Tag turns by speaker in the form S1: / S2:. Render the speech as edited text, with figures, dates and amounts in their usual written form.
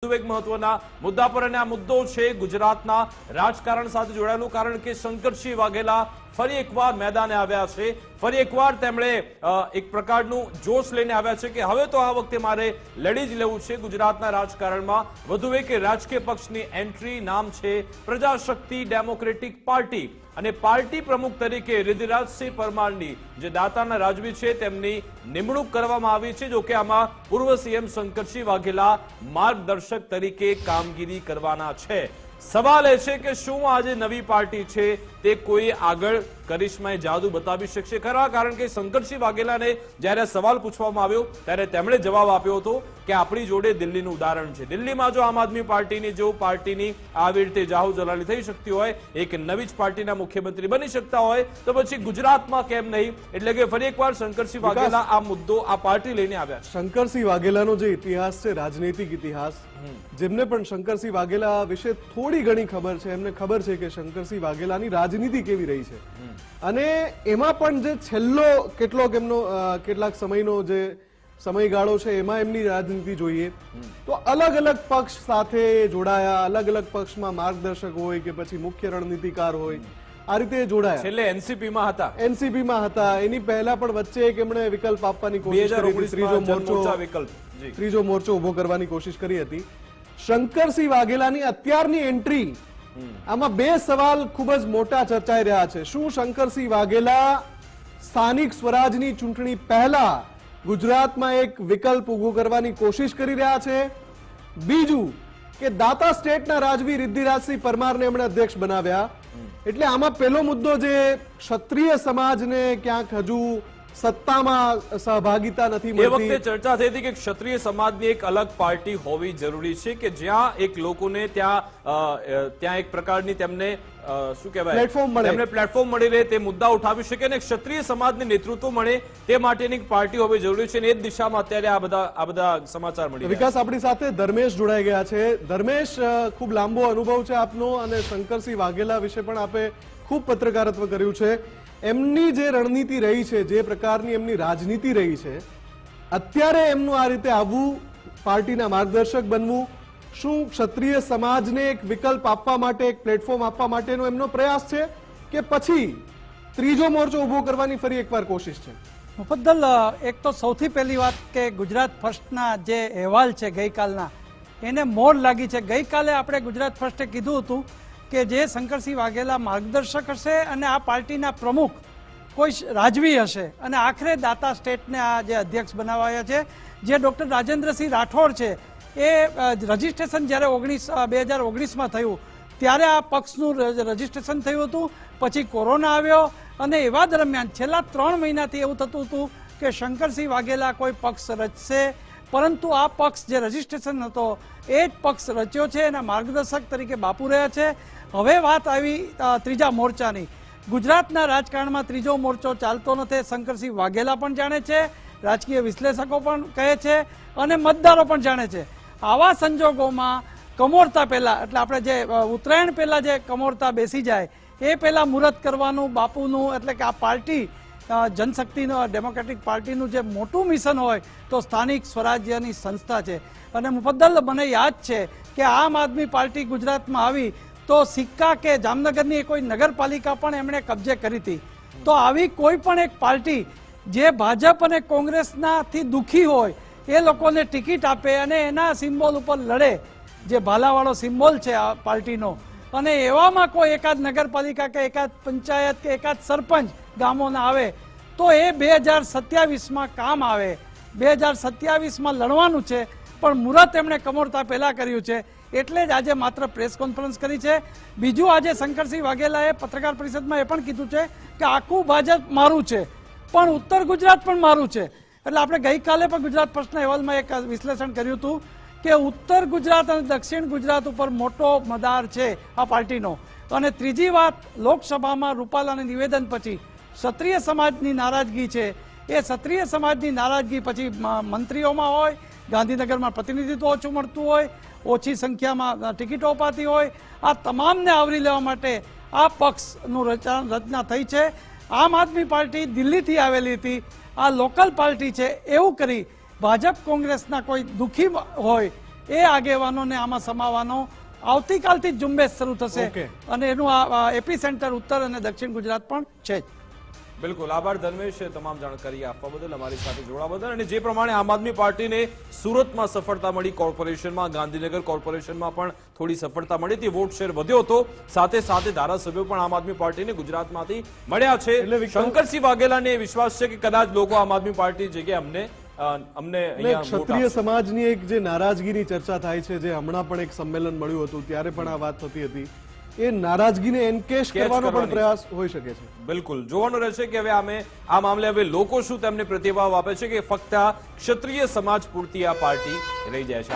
S1: એક મહત્વના મુદ્દા પર અને આ મુદ્દો છે ગુજરાતના રાજકારણ સાથે જોડાયેલું, કારણ કે શંકરસિંહ વાઘેલા ફરી એકવાર મેદાને આવ્યા છે। ફરી એકવાર તેમણે એક પ્રકારનું જોશ લઈને આવ્યા છે કે હવે તો આ વખતે મારે લડી જ લેવું છે ગુજરાતના રાજકારણમાં। વધુ એક રાજકીય પક્ષની એન્ટ્રી, નામ છે પ્રજાશક્તિ ડેમોક્રેટિક પાર્ટી અને પાર્ટી પ્રમુખ તરીકે રિદ્ધિરાજસિંહ પરમારની જે દાતાના રાજવી છે તેમની નિમણૂક કરવામાં આવી છે। જો કે આમાં પૂર્વ સીએમ શંકરસિંહ વાઘેલા માર્ગદર્શક તરીકે કામગીરી કરવાના છે। સવાલ એ છે કે શું આજે નવી પાર્ટી છે તે કોઈ આગળ કરિશ્માઈ જાદુ બતાવી શકશે ખરા? કારણ કે શંકરસિંહ વાઘેલાને જ્યારે સવાલ પૂછવામાં આવ્યો ત્યારે તેમણે જવાબ આપ્યો હતો કે આપણી જોડે દિલ્હીનું ઉદાહરણ છે। દિલ્હીમાં જો આમ આદમી પાર્ટીની જો પાર્ટીની આવી રીતે જાહુ જલાલી થઈ શકતી હોય, એક નવી જ પાર્ટીના મુખ્યમંત્રી બની શકતા હોય, તો પછી ગુજરાતમાં કેમ નહીં? એટલે કે ફરી એકવાર શંકરસિંહ વાઘેલા આ મુદ્દો, આ પાર્ટી લઈને આવ્યા છે।
S2: શંકરસિંહ વાઘેલાનો જે ઇતિહાસ છે, રાજનૈતિક ઇતિહાસ, જેમને પણ શંકરસિંહ વાઘેલા વિશે થોડી ઘણી ખબર છે, એમને ખબર છે કે શંકરસિંહ વાઘેલાની રાજનીતિ કેવી રહી છે અને એમાં પણ જે છેલ્લો કેટલાક સમયનો જે સમયગાળો છે એમાં એમની રાજનીતિ જોઈએ તો અલગ અલગ પક્ષ સાથે જોડાયા, અલગ અલગ પક્ષમાં માર્ગદર્શક હોય કે પછી મુખ્ય રણનીતિકાર હોય, આ રીતે જોડાયા।
S1: છેલ્લે એનસીપીમાં હતા,
S2: એની પહેલા પણ વચ્ચે એક એમણે વિકલ્પ આપવાની કોશિશ કરી હતી, ત્રીજો મોરચો ઉભો કરવાની કોશિશ કરી હતી। શંકરસિંહ વાઘેલાની અત્યારની એન્ટ્રી, આમાં બે સવાલ ખૂબ જ મોટા ચર્ચાઈ રહ્યા છે। શું શંકરસિંહ વાઘેલા સ્થાનિક સ્વરાજની ચૂંટણી પહેલા ગુજરાતમાં એક વિકલ્પ ઉભો કરવાની કોશિશ કરી રહ્યા છે? બીજું કે દાતા સ્ટેટના રાજવી રિદ્ધિરાજસિંહ પરમારને એમણે અધ્યક્ષ બનાવ્યા, એટલે આમાં પહેલો મુદ્દો જે ક્ષત્રિય સમાજને ક્યાંક હજુ સત્તામાં સહભાગિતા નથી મળતી।
S1: એ વખતે ચર્ચા થઈ હતી કે ક્ષત્રિય સમાજની એક અલગ પાર્ટી હોવી જરૂરી છે કે જ્યાં એક લોકોને ત્યાં એક પ્રકારની તેમને શું કહેવાય પ્લેટફોર્મ મળી રહે, તે મુદ્દા ઉઠાવી શકે અને ક્ષત્રિય સમાજને નેતૃત્વ મળે તે માટેની પાર્ટી હોવી જરૂરી છે અને એ જ દિશામાં અત્યારે આ બધા સમાચાર મળી।
S2: વિકાસ, આપણી સાથે ધર્મેશ જોડાઈ ગયા છે। ધર્મેશ, ખૂબ લાંબો અનુભવ છે આપનો અને શંકરસિંહ વાઘેલા વિશે પણ આપે ખૂબ પત્રકારત્વ કર્યું છે। એમની જે રણનીતિ રહી છે, જે પ્રકારની એમની રાજનીતિ રહી છે, અત્યારે એમનું આ રીતે આવવું, પાર્ટીના માર્ગદર્શક બનવું, શું ક્ષત્રિય સમાજને એક વિકલ્પ આપવા માટે, એક પ્લેટફોર્મ આપવા માટેનો એમનો પ્રયાસ છે કે પછી ત્રીજો મોરચો ઉભો કરવાની ફરી એકવાર કોશિશ છે?
S3: મુફદ્દલ, એક તો સૌથી પહેલી વાત કે ગુજરાત ફર્સ્ટના જે અહેવાલ છે ગઈકાલના, એને મોર લાગી છે। ગઈકાલે આપણે ગુજરાત ફર્સ્ટે કીધું હતું કે જે શંકરસિંહ વાઘેલા માર્ગદર્શક હશે અને આ પાર્ટીના પ્રમુખ કોઈ રાજવી હશે અને આખરે દાતા સ્ટેટને આ જે અધ્યક્ષ બનાવાયા છે, જે ડૉક્ટર રાજેન્દ્રસિંહ રાઠોડ છે, એ રજિસ્ટ્રેશન જ્યારે 2019માં થયું ત્યારે આ પક્ષનું રજિસ્ટ્રેશન થયું હતું, પછી કોરોના આવ્યો અને એવા દરમિયાન છેલ્લા 3 મહિનાથી એવું થતું હતું કે શંકરસિંહ વાઘેલા કોઈ પક્ષ રચશે, પરંતુ આ પક્ષ જે રજિસ્ટ્રેશન હતો એ જ પક્ષ રચ્યો છે, એના માર્ગદર્શક તરીકે બાપુ રહ્યા છે। હવે વાત આવી ત્રીજા મોરચાની। ગુજરાતના રાજકારણમાં ત્રીજો મોરચો ચાલતો નથી, શંકરસિંહ વાઘેલા પણ જાણે છે, રાજકીય વિશ્લેષકો પણ કહે છે અને મતદારો પણ જાણે છે। આવા સંજોગોમાં કમોરતા પહેલા, એટલે આપણે જે ઉત્તરાયણ પહેલા જે કમોરતા બેસી જાય એ પહેલા મુહૂર્ત કરવાનું બાપુનું, એટલે કે આ પાર્ટી જનશક્તિનો ડેમોક્રેટિક પાર્ટીનું જે મોટું મિશન હોય તો સ્થાનિક સ્વરાજ્યની સંસ્થા છે। અને મુફદ્દલ, મને યાદ છે કે આમ આદમી પાર્ટી ગુજરાતમાં આવી તો સિક્કા કે જામનગરની કોઈ નગરપાલિકા પણ એમણે કબજે કરી હતી। તો આવી કોઈ પણ એક પાર્ટી જે ભાજપ અને કોંગ્રેસનાથી દુઃખી હોય એ લોકોને ટિકિટ આપે અને એના સિમ્બોલ ઉપર લડે, જે ભાલાવાળો સિમ્બોલ છે આ પાર્ટીનો, અને એવામાં કોઈ એકાદ નગરપાલિકા કે એકાદ પંચાયત કે એકાદ સરપંચ ગામોના આવે તો એ 2027માં કામ આવે। 2027માં લડવાનું છે, પણ મુહૂર્ત એમણે કમોરતા પહેલા કર્યું છે, એટલે જ આજે માત્ર પ્રેસ કોન્ફરન્સ કરી છે। બીજું, આજે શંકરસિંહ વાઘેલાએ પત્રકાર પરિષદમાં એ પણ કીધું છે કે આખું ભાજપ મારું છે પણ ઉત્તર ગુજરાત પણ મારું છે। એટલે આપણે ગઈકાલે પણ ગુજરાત ફર્સ્ટના અહેવાલમાં એક વિશ્લેષણ કર્યું હતું કે ઉત્તર ગુજરાત અને દક્ષિણ ગુજરાત ઉપર મોટો મદાર છે આ પાર્ટીનો। અને ત્રીજી વાત, લોકસભામાં રૂપાલાના નિવેદન પછી ક્ષત્રિય સમાજની નારાજગી છે, એ ક્ષત્રિય સમાજની નારાજગી પછી મંત્રીઓમાં હોય, ગાંધીનગરમાં પ્રતિનિધિત્વ ઓછું મળતું હોય, ઓછી સંખ્યામાં ટિકિટો અપાતી હોય, આ તમામને આવરી લેવા માટે આ પક્ષનું રચના થઈ છે। આમ આદમી પાર્ટી દિલ્હીથી આવેલી હતી, આ લોકલ પાર્ટી છે એવું કરી ભાજપ કોંગ્રેસના કોઈ દુઃખી હોય એ આગેવાનોને આમાં સમાવવાનો આવતીકાલથી જ ઝુંબેશ શરૂ થશે
S2: Okay.
S3: અને એનું એપી સેન્ટર ઉત્તર અને દક્ષિણ ગુજરાત પણ છે જ.
S1: બિલકુલ આભાર ધર્મેશ તમામ જાણકારી આપવા બદલ, અમારી સાથે જોડાવા બદલ. અને જે પ્રમાણે આમ આદમી પાર્ટીને સુરતમાં સફળતા મળી, કોર્પોરેશનમાં, ગાંધીનગર કોર્પોરેશનમાં પણ થોડી સફળતા મળી હતી, વોટ શેર વધ્યો હતો, સાથે સાથે ધારાસભ્યો પણ આમ આદમી પાર્ટીને ગુજરાતમાંથી મળ્યા છે.
S2: એટલે
S1: શંકરસિંહ વાઘેલાને વિશ્વાસ છે કે કદાચ લોકો આમ આદમી પાર્ટી જગ્યાએ અમને અહીંયા વોટ
S2: ક્ષત્રિય
S1: આપશે.
S2: સમાજની એક જે નારાજગીની ચર્ચા થાય છે, જે હમણાં પણ એક સંમેલન મળ્યું હતું ત્યારે પણ આ વાત થતી હતી, એ નારાજગીને એન્કેશ કરવાનો પણ
S1: કરવાની.
S2: પ્રયાસ હોઈ શકે છે.
S1: બિલકુલ જોવાનું રહેશે કે હવે આ મામલે હવે લોકો શું તેમને પ્રતિભાવ આપે છે કે ફક્ત આ ક્ષત્રિય સમાજ પૂરતી આ પાર્ટી રહી જાય છે.